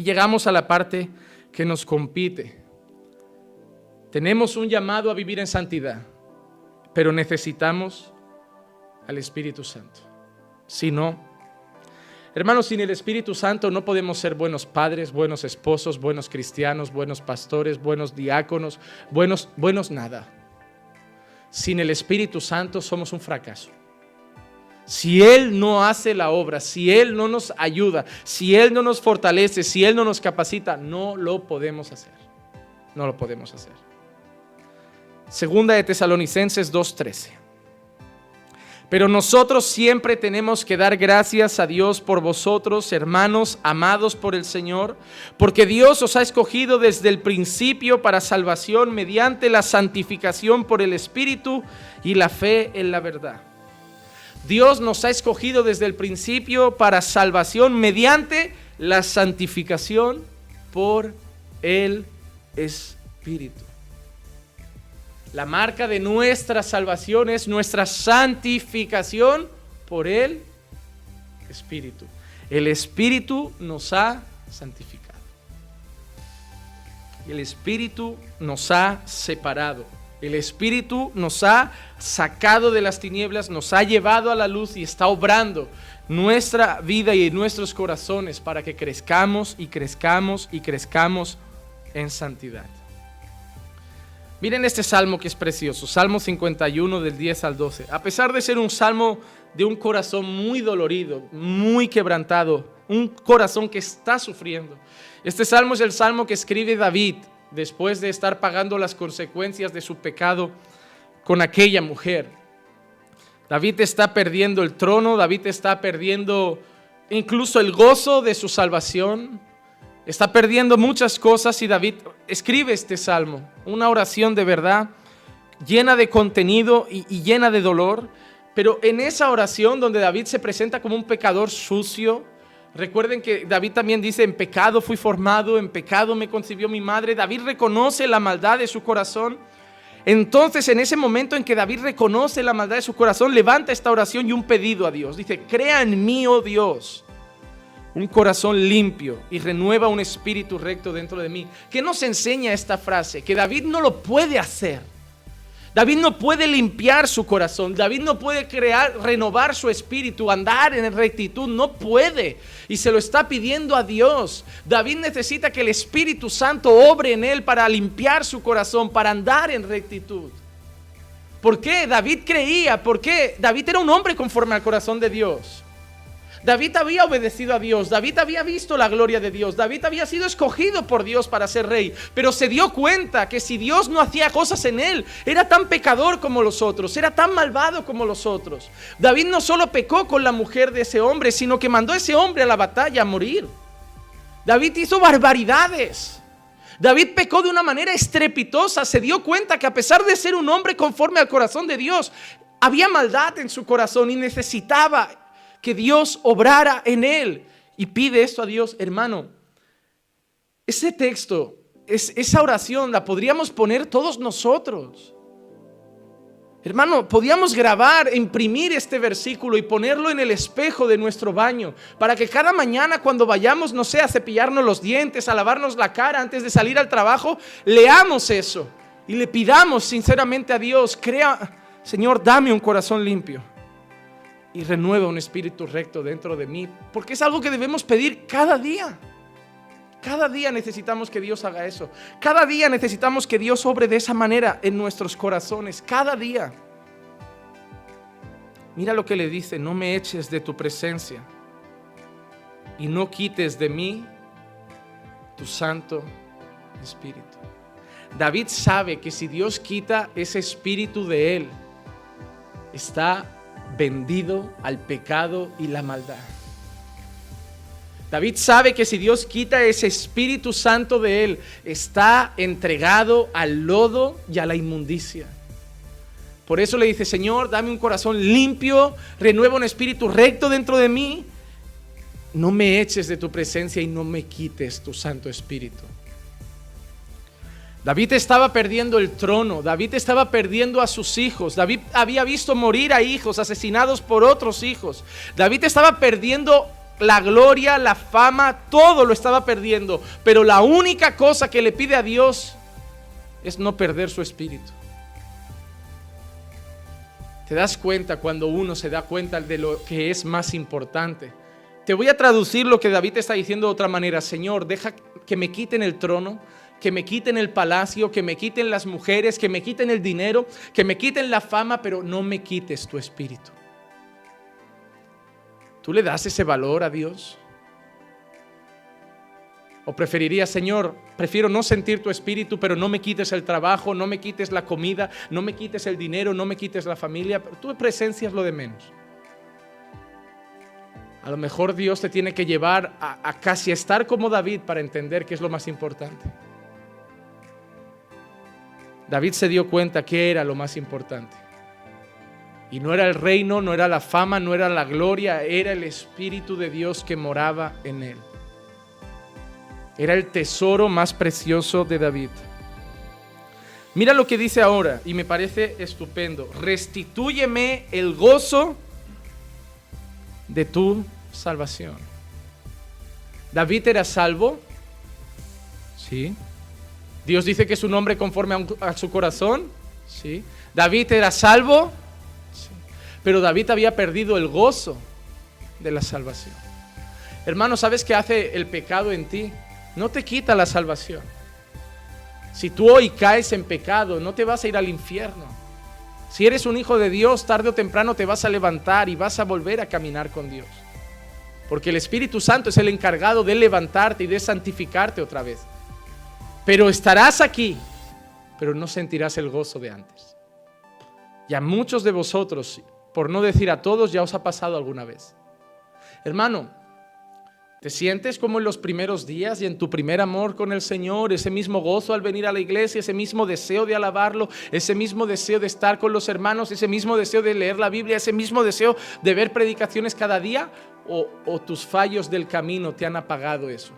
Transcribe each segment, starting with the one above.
llegamos a la parte que nos compete. Tenemos un llamado a vivir en santidad, pero necesitamos al Espíritu Santo. Si no, hermanos, sin el Espíritu Santo no podemos ser buenos padres, buenos esposos, buenos cristianos, buenos pastores, buenos diáconos, buenos nada. Sin el Espíritu Santo somos un fracaso. Si Él no hace la obra, si Él no nos ayuda, si Él no nos fortalece, si Él no nos capacita, no lo podemos hacer. No lo podemos hacer. Segunda de Tesalonicenses 2:13. Pero nosotros siempre tenemos que dar gracias a Dios por vosotros, hermanos amados por el Señor, porque Dios os ha escogido desde el principio para salvación mediante la santificación por el Espíritu y la fe en la verdad. Dios nos ha escogido desde el principio para salvación mediante la santificación por el Espíritu. La marca de nuestra salvación es nuestra santificación por el Espíritu. El Espíritu nos ha santificado. El Espíritu nos ha separado. El Espíritu nos ha sacado de las tinieblas, nos ha llevado a la luz y está obrando nuestra vida y en nuestros corazones para que crezcamos y crezcamos y crezcamos en santidad. Miren este salmo que es precioso, Salmo 51 del 10 al 12. A pesar de ser un salmo de un corazón muy dolorido, muy quebrantado, un corazón que está sufriendo. Este salmo es el salmo que escribe David después de estar pagando las consecuencias de su pecado con aquella mujer. David está perdiendo el trono, David está perdiendo incluso el gozo de su salvación. Está perdiendo muchas cosas y David escribe este salmo, una oración de verdad, llena de contenido y llena de dolor. Pero en esa oración donde David se presenta como un pecador sucio, recuerden que David también dice, en pecado fui formado, en pecado me concibió mi madre. David reconoce la maldad de su corazón. Entonces, en ese momento en que David reconoce la maldad de su corazón, levanta esta oración y un pedido a Dios. Dice, crea en mí, oh Dios, un corazón limpio y renueva un espíritu recto dentro de mí. ¿Qué nos enseña esta frase? Que David no lo puede hacer. David no puede limpiar su corazón. David no puede renovar su espíritu, andar en rectitud. No puede. Y se lo está pidiendo a Dios. David necesita que el Espíritu Santo obre en él para limpiar su corazón, para andar en rectitud. ¿Por qué? David creía. ¿Por qué? David era un hombre conforme al corazón de Dios. David había obedecido a Dios, David había visto la gloria de Dios, David había sido escogido por Dios para ser rey, pero se dio cuenta que si Dios no hacía cosas en él, era tan pecador como los otros, era tan malvado como los otros. David no solo pecó con la mujer de ese hombre, sino que mandó a ese hombre a la batalla a morir. David hizo barbaridades. David pecó de una manera estrepitosa, se dio cuenta que a pesar de ser un hombre conforme al corazón de Dios, había maldad en su corazón y necesitaba que Dios obrara en él. Y pide esto a Dios, hermano. Ese texto, esa oración la podríamos poner todos nosotros. Hermano, podíamos grabar, imprimir este versículo y ponerlo en el espejo de nuestro baño, para que cada mañana cuando vayamos, no sé, a cepillarnos los dientes, a lavarnos la cara antes de salir al trabajo, leamos eso y le pidamos sinceramente a Dios, Señor, dame un corazón limpio y renueva un espíritu recto dentro de mí, porque es algo que debemos pedir cada día. Cada día necesitamos que Dios haga eso. Cada día necesitamos que Dios obre de esa manera en nuestros corazones. Cada día. Mira lo que le dice: no me eches de tu presencia y no quites de mí tu Santo Espíritu. David sabe que si Dios quita ese espíritu de él, está vendido al pecado y la maldad. David sabe que si Dios quita ese Espíritu Santo de él, está entregado al lodo y a la inmundicia. Por eso le dice: Señor, dame un corazón limpio, renueva un espíritu recto dentro de mí. No me eches de tu presencia y no me quites tu Santo Espíritu. David estaba perdiendo el trono, David estaba perdiendo a sus hijos, David había visto morir a hijos asesinados por otros hijos, David estaba perdiendo la gloria, la fama, todo lo estaba perdiendo. Pero la única cosa que le pide a Dios es no perder su espíritu. Te das cuenta cuando uno se da cuenta de lo que es más importante. Te voy a traducir lo que David está diciendo de otra manera. Señor, deja que me quiten el trono, que me quiten el palacio, que me quiten las mujeres, que me quiten el dinero, que me quiten la fama, pero no me quites tu espíritu. ¿Tú le das ese valor a Dios? ¿O preferirías, Señor, prefiero no sentir tu espíritu, pero no me quites el trabajo, no me quites la comida, no me quites el dinero, no me quites la familia? Pero tu presencia es lo de menos. A lo mejor Dios te tiene que llevar a casi estar como David para entender qué es lo más importante. David se dio cuenta que era lo más importante. Y no era el reino, no era la fama, no era la gloria, era el Espíritu de Dios que moraba en él. Era el tesoro más precioso de David. Mira lo que dice ahora, y me parece estupendo. Restitúyeme el gozo de tu salvación. David era salvo, sí. Dios dice que es un hombre conforme a su corazón, sí. David era salvo, sí. Pero David había perdido el gozo de la salvación. Hermano, ¿sabes qué hace el pecado en ti? No te quita la salvación. Si tú hoy caes en pecado, no te vas a ir al infierno. Si eres un hijo de Dios, tarde o temprano te vas a levantar y vas a volver a caminar con Dios. Porque el Espíritu Santo es el encargado de levantarte y de santificarte otra vez. Pero estarás aquí, pero no sentirás el gozo de antes. Y a muchos de vosotros, por no decir a todos, ya os ha pasado alguna vez. Hermano, ¿te sientes como en los primeros días y en tu primer amor con el Señor? Ese mismo gozo al venir a la iglesia, ese mismo deseo de alabarlo, ese mismo deseo de estar con los hermanos, ese mismo deseo de leer la Biblia, ese mismo deseo de ver predicaciones cada día, o tus fallos del camino te han apagado eso.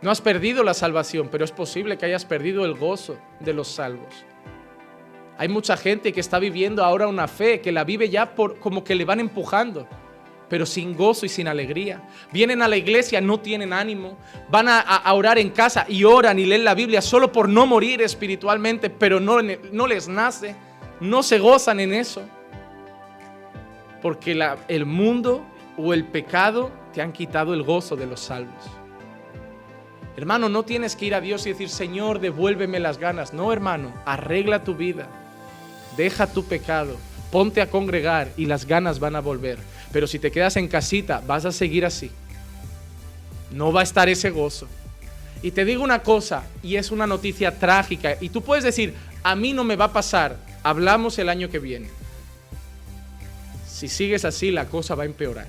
No has perdido la salvación, pero es posible que hayas perdido el gozo de los salvos. Hay mucha gente que está viviendo ahora una fe, que la vive ya como que le van empujando, pero sin gozo y sin alegría. Vienen a la iglesia, no tienen ánimo, van a orar en casa y oran y leen la Biblia solo por no morir espiritualmente, pero no les nace, no se gozan en eso. Porque el mundo o el pecado te han quitado el gozo de los salvos. Hermano, no tienes que ir a Dios y decir, Señor, devuélveme las ganas. No, hermano, arregla tu vida, deja tu pecado, ponte a congregar y las ganas van a volver. Pero si te quedas en casita, vas a seguir así. No va a estar ese gozo. Y te digo una cosa, y es una noticia trágica, y tú puedes decir, a mí no me va a pasar, hablamos el año que viene. Si sigues así, la cosa va a empeorar.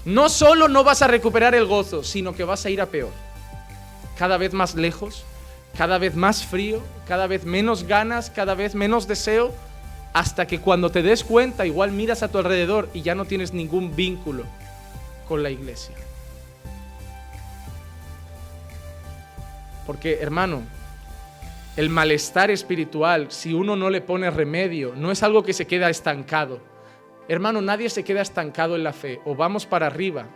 No solo no vas a recuperar el gozo, sino que vas a ir a peor. Cada vez más lejos, cada vez más frío, cada vez menos ganas, cada vez menos deseo, hasta que cuando te des cuenta, igual miras a tu alrededor y ya no tienes ningún vínculo con la iglesia. Porque, hermano, el malestar espiritual, si uno no le pone remedio, no es algo que se queda estancado. Hermano, nadie se queda estancado en la fe. O vamos para arriba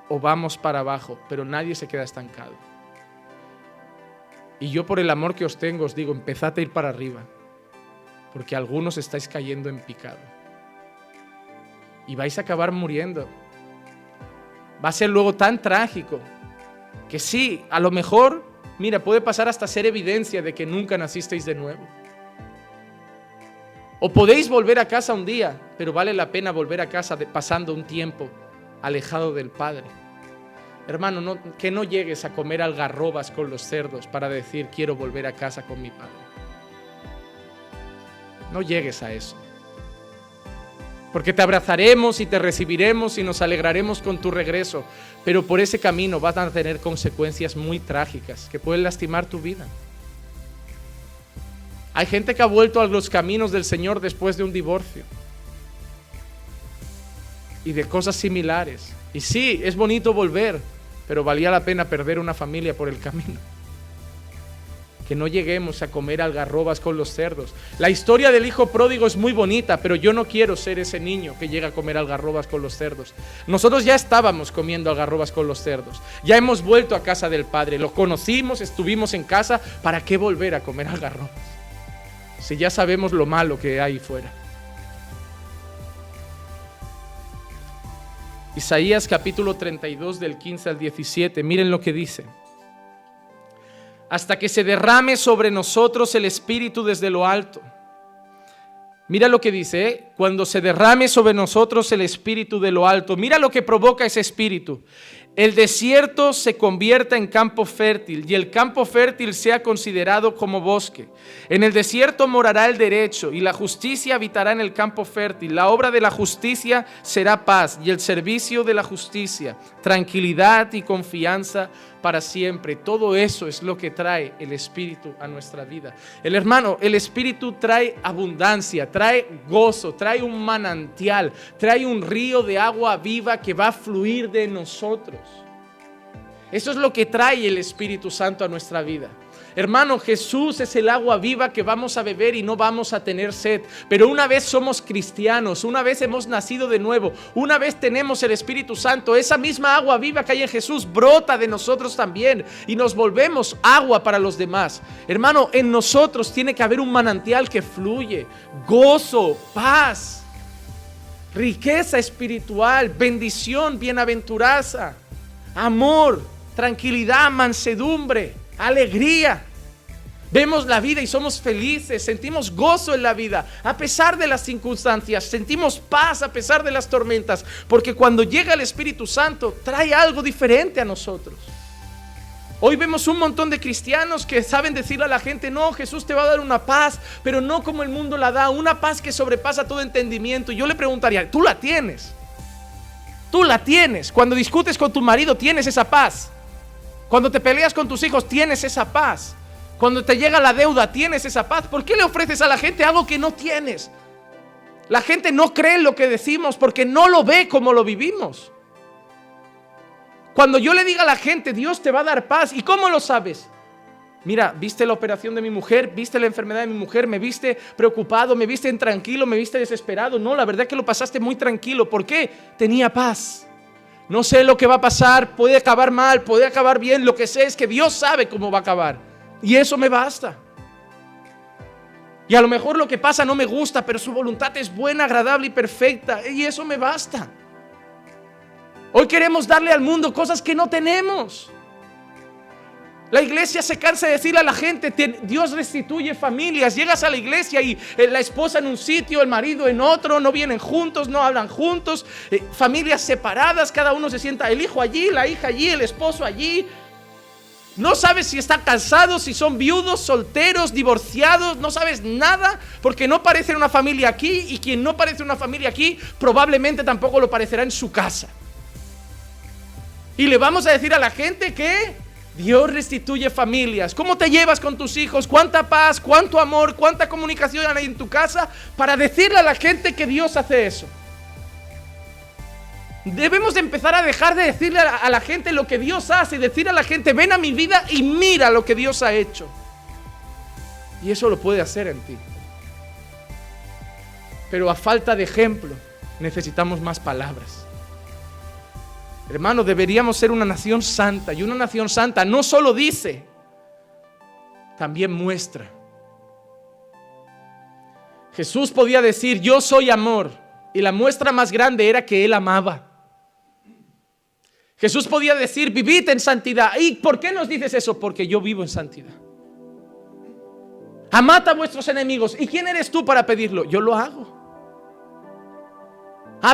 o vamos para abajo, pero nadie se queda estancado. Y yo, por el amor que os tengo, os digo, empezad a ir para arriba, porque algunos estáis cayendo en picado y vais a acabar muriendo. Va a ser luego tan trágico que sí, a lo mejor, mira, puede pasar hasta ser evidencia de que nunca nacisteis de nuevo. O podéis volver a casa un día, pero vale la pena volver a casa pasando un tiempo alejado del Padre. Hermano, que no llegues a comer algarrobas con los cerdos para decir quiero volver a casa con mi Padre. No llegues a eso. Porque te abrazaremos y te recibiremos y nos alegraremos con tu regreso, pero por ese camino vas a tener consecuencias muy trágicas que pueden lastimar tu vida. Hay gente que ha vuelto a los caminos del Señor después de un divorcio y de cosas similares. Y sí, es bonito volver, pero valía la pena perder una familia por el camino. que no lleguemos a comer algarrobas con los cerdos. La historia del hijo pródigo es muy bonita, pero yo no quiero ser ese niño que llega a comer algarrobas con los cerdos. Nosotros ya estábamos comiendo algarrobas con los cerdos. Ya hemos vuelto a casa del Padre. Lo conocimos, estuvimos en casa. ¿Para qué volver a comer algarrobas? Si ya sabemos lo malo que hay fuera. Isaías capítulo 32 del 15 al 17. Miren lo que dice. Hasta que se derrame sobre nosotros el Espíritu desde lo alto. Mira lo que dice, ¿eh? Cuando se derrame sobre nosotros el Espíritu de lo alto. Mira lo que provoca ese Espíritu. El desierto se convierta en campo fértil y el campo fértil sea considerado como bosque. En el desierto morará el derecho y la justicia habitará en el campo fértil. La obra de la justicia será paz y el servicio de la justicia, tranquilidad y confianza para siempre. Todo eso es lo que trae el Espíritu a nuestra vida. El Espíritu trae abundancia, trae gozo, trae un manantial, trae un río de agua viva que va a fluir de nosotros. Eso es lo que trae el Espíritu Santo a nuestra vida. Hermano, Jesús es el agua viva que vamos a beber y no vamos a tener sed. Pero una vez somos cristianos, una vez hemos nacido de nuevo, una vez tenemos el Espíritu Santo, esa misma agua viva que hay en Jesús brota de nosotros también y nos volvemos agua para los demás. Hermano, en nosotros tiene que haber un manantial que fluye, gozo, paz, riqueza espiritual, bendición, bienaventuranza, amor, tranquilidad, mansedumbre, alegría. Vemos la vida y somos felices, sentimos gozo en la vida a pesar de las circunstancias, sentimos paz a pesar de las tormentas, porque cuando llega el Espíritu Santo trae algo diferente a nosotros. Hoy vemos un montón de cristianos que saben decirle a la gente: no, Jesús te va a dar una paz, pero no como el mundo la da, una paz que sobrepasa todo entendimiento. Y yo le preguntaría: ¿tú la tienes? Tú la tienes. Cuando discutes con tu marido tienes esa paz. Cuando te peleas con tus hijos tienes esa paz. Cuando te llega la deuda tienes esa paz. ¿Por qué le ofreces a la gente algo que no tienes? La gente no cree en lo que decimos porque no lo ve como lo vivimos. Cuando yo le diga a la gente: Dios te va a dar paz, ¿y cómo lo sabes? Mira, ¿viste la operación de mi mujer? ¿Viste la enfermedad de mi mujer? ¿Me viste preocupado? ¿Me viste intranquilo? ¿Me viste desesperado? No, la verdad es que lo pasaste muy tranquilo. ¿Por qué? Tenía paz. No sé lo que va a pasar, puede acabar mal, puede acabar bien. Lo que sé es que Dios sabe cómo va a acabar. Y eso me basta. Y a lo mejor lo que pasa no me gusta, pero su voluntad es buena, agradable y perfecta. Y eso me basta. Hoy queremos darle al mundo cosas que no tenemos. La iglesia se cansa de decirle a la gente: Dios restituye familias. Llegas a la iglesia y la esposa en un sitio, el marido en otro, no vienen juntos, no hablan juntos, familias separadas, cada uno se sienta, el hijo allí, la hija allí, el esposo allí. No sabes si están casados, si son viudos, solteros, divorciados, no sabes nada, porque no parece una familia aquí, y quien no parece una familia aquí probablemente tampoco lo parecerá en su casa. Y le vamos a decir a la gente que Dios restituye familias. ¿Cómo te llevas con tus hijos? ¿Cuánta paz, cuánto amor, cuánta comunicación hay en tu casa para decirle a la gente que Dios hace eso? Debemos de empezar a dejar de decirle a la gente lo que Dios hace y decir a la gente: ven a mi vida y mira lo que Dios ha hecho. Y eso lo puede hacer en ti. Pero a falta de ejemplo necesitamos más palabras. Hermano, deberíamos ser una nación santa. Y una nación santa no solo dice, también muestra. Jesús podía decir: yo soy amor. Y la muestra más grande era que Él amaba. Jesús podía decir: vivid en santidad. ¿Y por qué nos dices eso? Porque yo vivo en santidad. Amad a vuestros enemigos. ¿Y quién eres tú para pedirlo? Yo lo hago.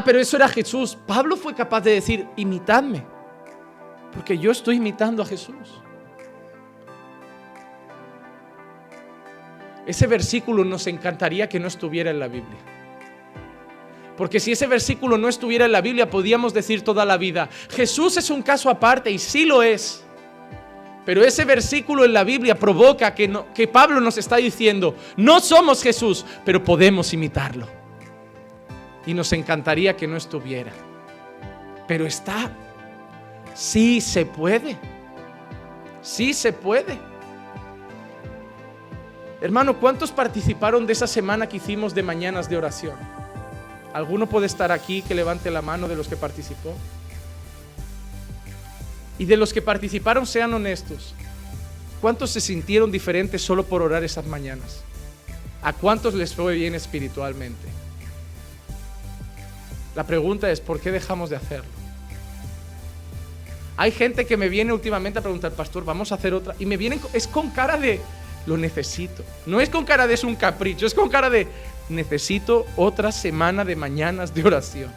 Pero eso era Jesús. Pablo fue capaz de decir: imitadme, porque yo estoy imitando a Jesús. Ese versículo nos encantaría que no estuviera en la Biblia, porque si ese versículo no estuviera en la Biblia, podíamos decir toda la vida: Jesús es un caso aparte, y sí lo es. Pero ese versículo en la Biblia provoca que Pablo nos está diciendo: no somos Jesús, pero podemos imitarlo. Y nos encantaría que no estuviera, pero está. Sí se puede. Sí se puede. Hermano, ¿cuántos participaron de esa semana que hicimos de mañanas de oración? ¿Alguno puede estar aquí que levante la mano de los que participó? Y de los que participaron, sean honestos. ¿Cuántos se sintieron diferentes solo por orar esas mañanas? ¿A cuántos les fue bien espiritualmente? La pregunta es, ¿por qué dejamos de hacerlo? Hay gente que me viene últimamente a preguntar, pastor, vamos a hacer otra. Y me vienen, es con cara de, lo necesito. No es con cara de es un capricho, es con cara de, necesito otra semana de mañanas de oración.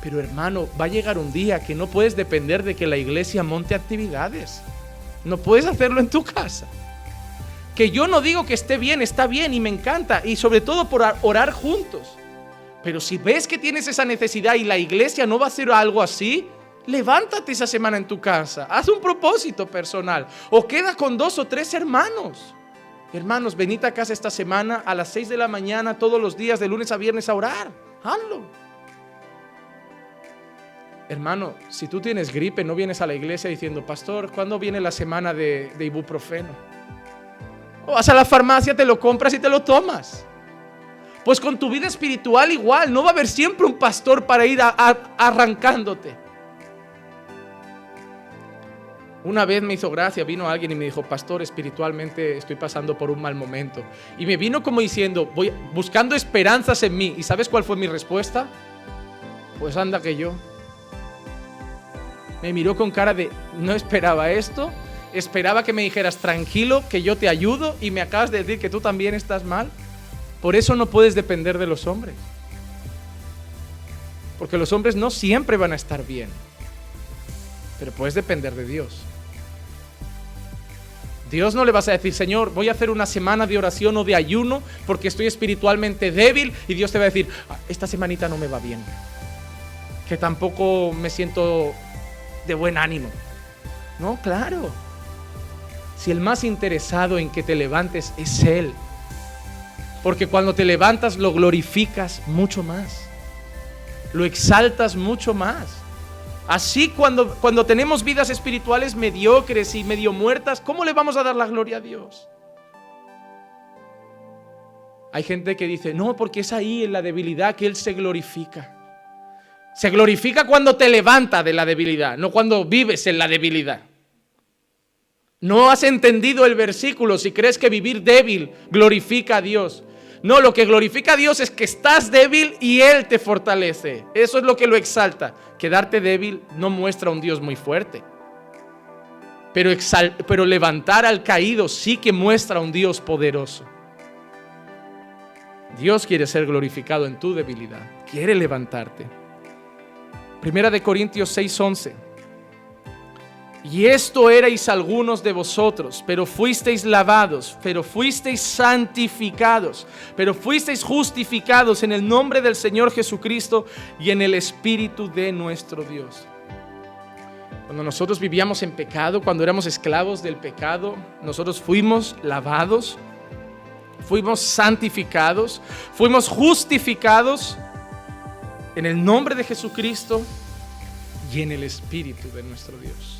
Pero hermano, va a llegar un día que no puedes depender de que la iglesia monte actividades. No puedes hacerlo en tu casa. Que yo no digo que esté bien, está bien y me encanta. Y sobre todo por orar juntos. Pero si ves que tienes esa necesidad y la iglesia no va a hacer algo así, levántate esa semana en tu casa. Haz un propósito personal. O queda con 2 o 3 hermanos. Hermanos, venid a casa esta semana a las 6 de la mañana, todos los días, de lunes a viernes a orar. Hazlo. Hermano, si tú tienes gripe, no vienes a la iglesia diciendo, pastor, ¿cuándo viene la semana de ibuprofeno? O vas a la farmacia, te lo compras y te lo tomas. Pues con tu vida espiritual igual, no va a haber siempre un pastor para ir arrancándote. Una vez me hizo gracia, vino alguien y me dijo, pastor, espiritualmente estoy pasando por un mal momento. Y me vino como diciendo, voy buscando esperanzas en mí. ¿Y sabes cuál fue mi respuesta? Pues anda que yo. Me miró con cara de, no esperaba esto, esperaba que me dijeras, tranquilo, que yo te ayudo, y me acabas de decir que tú también estás mal. Por eso no puedes depender de los hombres. Porque los hombres no siempre van a estar bien. Pero puedes depender de Dios. Dios no le vas a decir, Señor, voy a hacer una semana de oración o de ayuno porque estoy espiritualmente débil, y Dios te va a decir, esta semanita no me va bien, que tampoco me siento de buen ánimo. No, claro. Si el más interesado en que te levantes es Él, porque cuando te levantas lo glorificas mucho más, lo exaltas mucho más. Así cuando tenemos vidas espirituales mediocres y medio muertas, ¿cómo le vamos a dar la gloria a Dios? Hay gente que dice, no, porque es ahí en la debilidad que Él se glorifica. Se glorifica cuando te levanta de la debilidad, no cuando vives en la debilidad. No has entendido el versículo si crees que vivir débil glorifica a Dios. No, lo que glorifica a Dios es que estás débil y Él te fortalece. Eso es lo que lo exalta. Quedarte débil no muestra un Dios muy fuerte. Pero levantar al caído sí que muestra un Dios poderoso. Dios quiere ser glorificado en tu debilidad. Quiere levantarte. Primera de Corintios 6:11. Y esto erais algunos de vosotros, pero fuisteis lavados, pero fuisteis santificados, pero fuisteis justificados en el nombre del Señor Jesucristo y en el Espíritu de nuestro Dios. Cuando nosotros vivíamos en pecado, cuando éramos esclavos del pecado, nosotros fuimos lavados, fuimos santificados, fuimos justificados en el nombre de Jesucristo y en el Espíritu de nuestro Dios.